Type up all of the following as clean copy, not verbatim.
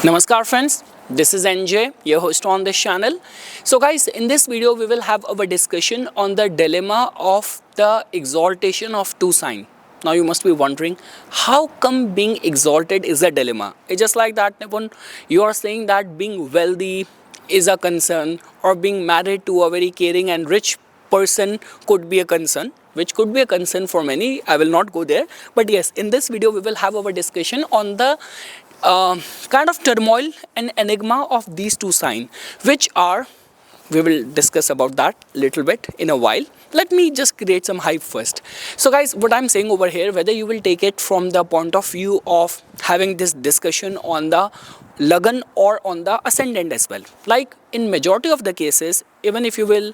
Namaskar friends, this is NJ, your host on this channel. So guys, in this video we will have our discussion on the dilemma of the exaltation of two signs. Now you must be wondering, how come being exalted is a dilemma? It's just like that, Nipun, you are saying that being wealthy is a concern, or being married to a very caring and rich person could be a concern, which could be a concern for many. I will not go there, but yes, in this video we will have our discussion on the kind of turmoil and enigma of these two signs, which are, we will discuss about that little bit in a while. Let me just create some hype first. So guys, what I'm saying over here, whether you will take it from the point of view of having this discussion on the Lagna or on the Ascendant as well. Like in majority of the cases, even if you will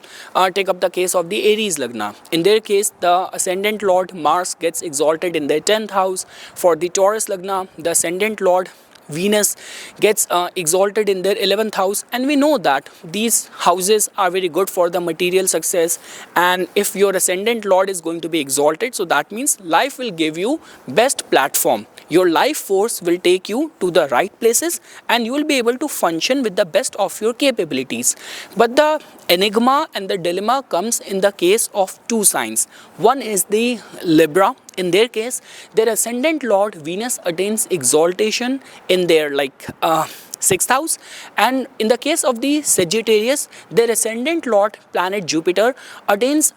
take up the case of the Aries Lagna, in their case the Ascendant Lord Mars gets exalted in their 10th house. For the Taurus Lagna, the Ascendant Lord Venus gets exalted in their 11th house, and we know that these houses are very good for the material success. And if your ascendant lord is going to be exalted, so that means life will give you best platform. Your life force will take you to the right places and you will be able to function with the best of your capabilities. But the enigma and the dilemma comes in the case of two signs. One is the Libra. In their case, their ascendant lord Venus attains exaltation in their 6th house, and in the case of the Sagittarius, their ascendant lord planet Jupiter attains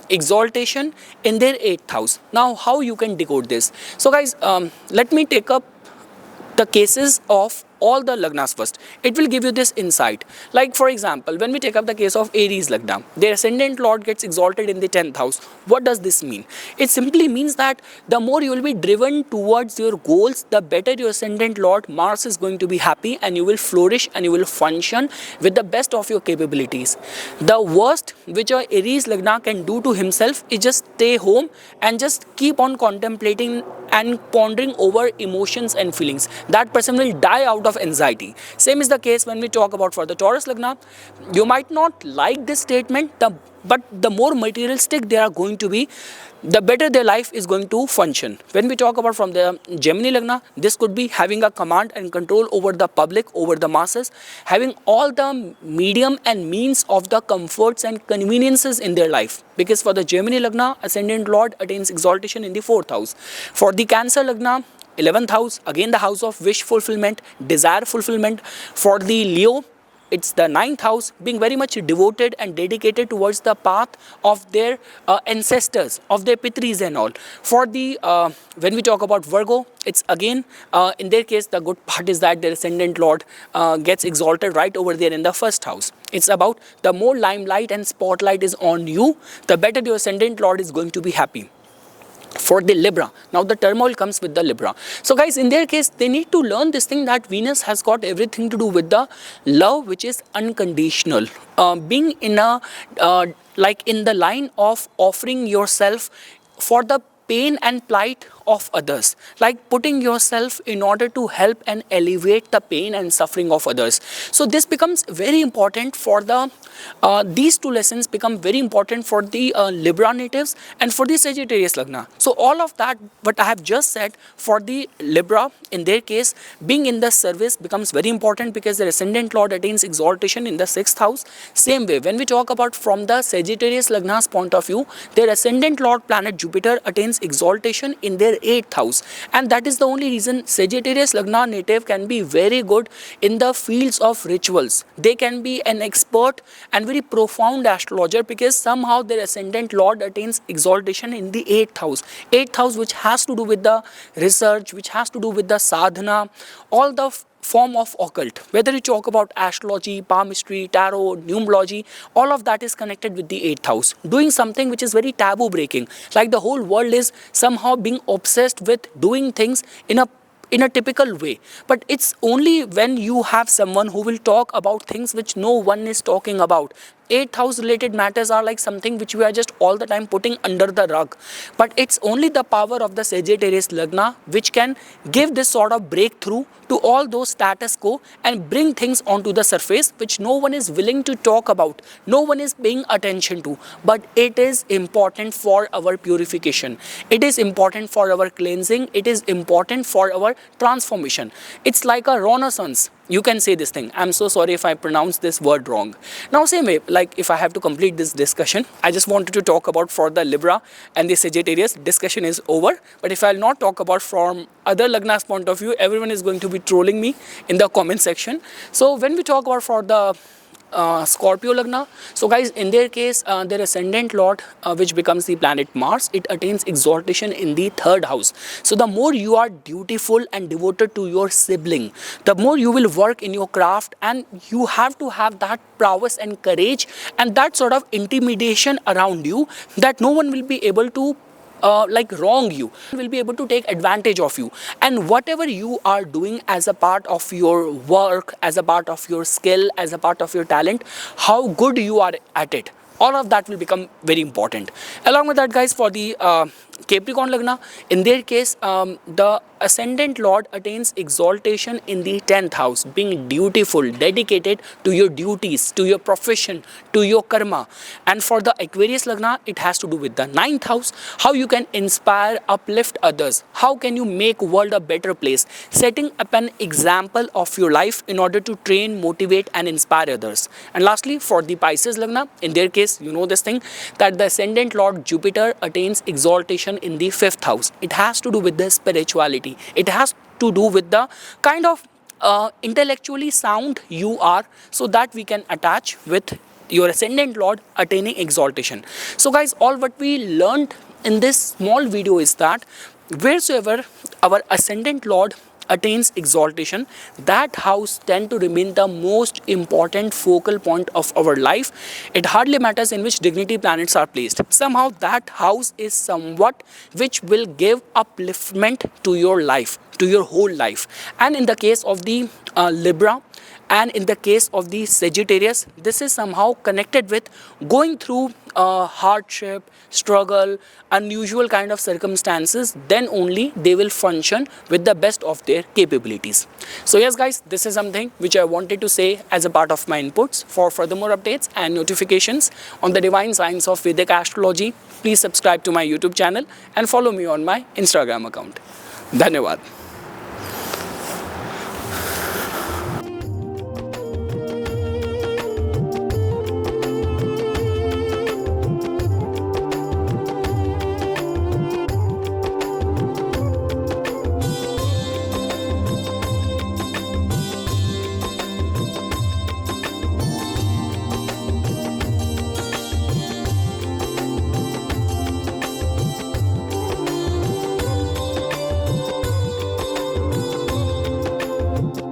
exaltation in their 8th house. Now how you can decode this? So guys, let me take up the cases of all the Lagnas first. It will give you this insight. Like for example, when we take up the case of Aries Lagna, their ascendant lord gets exalted in the 10th house. What does this mean? It simply means that the more you will be driven towards your goals, the better your ascendant lord Mars is going to be happy, and you will flourish and you will function with the best of your capabilities. The worst which a Aries Lagna can do to himself is just stay home and just keep on contemplating and pondering over emotions and feelings. That person will die out of anxiety. Same is the case when we talk about for the Taurus Lagna. You might not like this statement, but the more materialistic they are going to be, the better their life is going to function. When we talk about from the Gemini Lagna, this could be having a command and control over the public, over the masses, having all the medium and means of the comforts and conveniences in their life. Because for the Gemini Lagna, ascendant lord attains exaltation in the 4th house. For the Cancer Lagna, 11th house, again the house of wish fulfillment, desire fulfillment. For the Leo, it's the 9th house, being very much devoted and dedicated towards the path of their ancestors, of their pitris and all. For the, when we talk about Virgo, it's again, in their case, the good part is that their ascendant lord gets exalted right over there in the 1st house. It's about the more limelight and spotlight is on you, the better your ascendant lord is going to be happy. For the Libra, now the turmoil comes with the Libra. So guys, in their case, they need to learn this thing that Venus has got everything to do with the love which is unconditional. Being in a in the line of offering yourself for the pain and plight of others, like putting yourself in order to help and alleviate the pain and suffering of others. So this becomes very important for the these two lessons become very important for the Libra natives and for the Sagittarius Lagna. So all of that what I have just said for the Libra, in their case, being in the service becomes very important because their ascendant lord attains exaltation in the 6th house. Same way, when we talk about from the Sagittarius Lagna's point of view, their ascendant lord planet Jupiter attains exaltation in their 8th house, and that is the only reason Sagittarius Lagna native can be very good in the fields of rituals. They can be an expert and very profound astrologer because somehow their ascendant lord attains exaltation in the 8th house. 8th house which has to do with the research, which has to do with the sadhana, all the form of occult. Whether you talk about astrology, palmistry, tarot, numerology, all of that is connected with the 8th house. Doing something which is very taboo breaking, like the whole world is somehow being obsessed with doing things in a typical way. But it's only when you have someone who will talk about things which no one is talking about. 8th house related matters are like something which we are just all the time putting under the rug. But it's only the power of the Sagittarius Lagna which can give this sort of breakthrough to all those status quo and bring things onto the surface which no one is willing to talk about, no one is paying attention to. But it is important for our purification. It is important for our cleansing. It is important for our transformation. It's like a renaissance. You can say this thing. I'm so sorry if I pronounce this word wrong. Now same way, like if I have to complete this discussion, I just wanted to talk about for the Libra and the Sagittarius, discussion is over. But if I'll not talk about from other Lagna's point of view, everyone is going to be trolling me in the comment section. So when we talk about for the Scorpio Lagna. So guys, in their case, their ascendant lord, which becomes the planet Mars, it attains exaltation in the 3rd house. So the more you are dutiful and devoted to your sibling, the more you will work in your craft, and you have to have that prowess and courage and that sort of intimidation around you that no one will be able to like wrong you, will be able to take advantage of you. And whatever you are doing as a part of your work, as a part of your skill, as a part of your talent, how good you are at it, all of that will become very important. Along with that guys, for the Capricorn Lagna, in their case, the ascendant lord attains exaltation in the 10th house, being dutiful, dedicated to your duties, to your profession, to your karma. And for the Aquarius Lagna, it has to do with the 9th house, how you can inspire, uplift others, how can you make world a better place, setting up an example of your life in order to train, motivate and inspire others. And lastly, for the Pisces Lagna, in their case, you know this thing, that the ascendant lord Jupiter attains exaltation in the 5th house. It has to do with the spirituality. It has to do with the kind of intellectually sound you are, so that we can attach with your ascendant lord attaining exaltation. So guys, all what we learned in this small video is that wheresoever our ascendant lord attains exaltation, that house tend to remain the most important focal point of our life. It hardly matters in which dignity planets are placed. Somehow that house is somewhat which will give upliftment to your life, to your whole life. And in the case of the Libra and in the case of the Sagittarius, this is somehow connected with going through hardship, struggle, unusual kind of circumstances. Then only they will function with the best of their capabilities. So yes guys, this is something which I wanted to say as a part of my inputs. For furthermore updates and notifications on the divine science of Vedic astrology, please subscribe to my YouTube channel and follow me on my Instagram account. Dhanyavad.